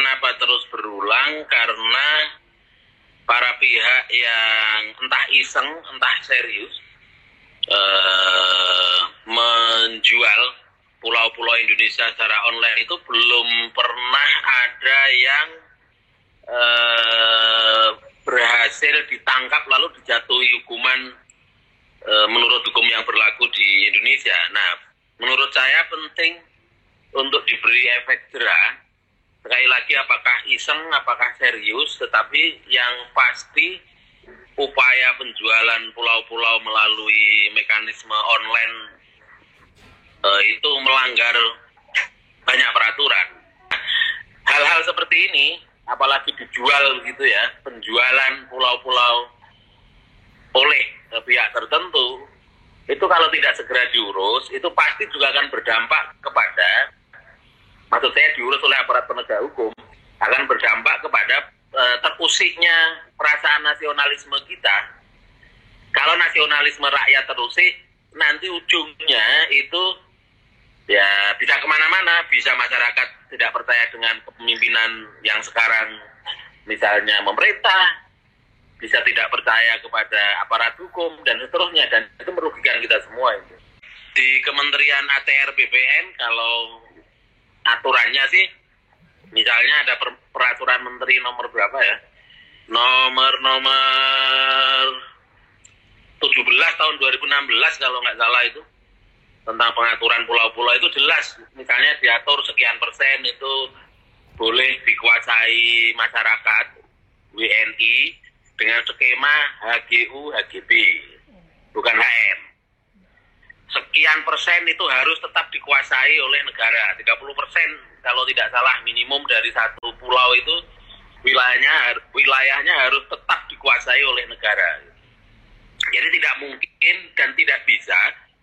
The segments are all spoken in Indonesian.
kenapa terus berulang? Karena para pihak yang entah iseng, entah serius menjual pulau-pulau Indonesia secara online itu belum pernah ada yang berhasil ditangkap lalu dijatuhi hukuman menurut hukum yang berlaku di Indonesia. Nah, menurut saya penting untuk diberi efek jera. Sekali lagi, apakah iseng, apakah serius, tetapi yang pasti upaya penjualan pulau-pulau melalui mekanisme online itu melanggar banyak peraturan. Hal-hal seperti ini, apalagi dijual gitu ya, penjualan pulau-pulau oleh pihak tertentu, itu kalau tidak segera diurus, itu pasti juga akan berdampak kepada, maksud saya diurus oleh aparat penegak hukum, akan berdampak kepada terusiknya perasaan nasionalisme kita. Kalau nasionalisme rakyat terusik, nanti ujungnya itu ya bisa kemana-mana, bisa masyarakat tidak percaya dengan kepemimpinan yang sekarang, misalnya pemerintah, bisa tidak percaya kepada aparat hukum, dan seterusnya, dan itu merugikan kita semua. Itu di Kementerian ATR BPN, kalau aturannya sih, misalnya ada peraturan menteri nomor berapa ya, nomor 17 tahun 2016 kalau nggak salah, itu tentang pengaturan pulau-pulau itu jelas, misalnya diatur sekian persen itu boleh dikuasai masyarakat WNI dengan skema HGU HGB, bukan HM. Sekian persen itu harus tetap dikuasai oleh negara, 30% kalau tidak salah minimum dari satu pulau itu wilayahnya harus tetap dikuasai oleh negara. Jadi tidak mungkin dan tidak bisa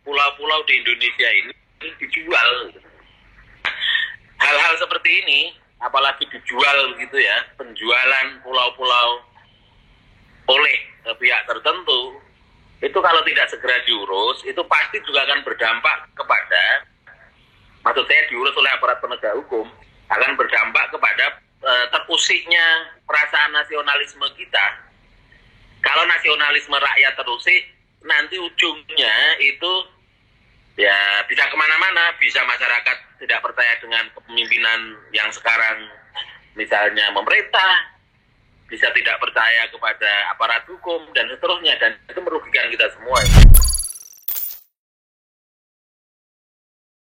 pulau-pulau di Indonesia ini dijual. Hal-hal seperti ini, apalagi dijual gitu ya, penjualan pulau-pulau oleh pihak tertentu, itu kalau tidak segera diurus, itu pasti juga akan berdampak kepada, maksud saya diurus oleh aparat penegak hukum, akan berdampak kepada terusiknya perasaan nasionalisme kita. Kalau nasionalisme rakyat terusik, nanti ujungnya itu ya bisa kemana-mana, bisa masyarakat tidak percaya dengan kepemimpinan yang sekarang, misalnya pemerintah, bisa tidak percaya kepada aparat hukum, dan seterusnya, dan itu merugikan kita semua.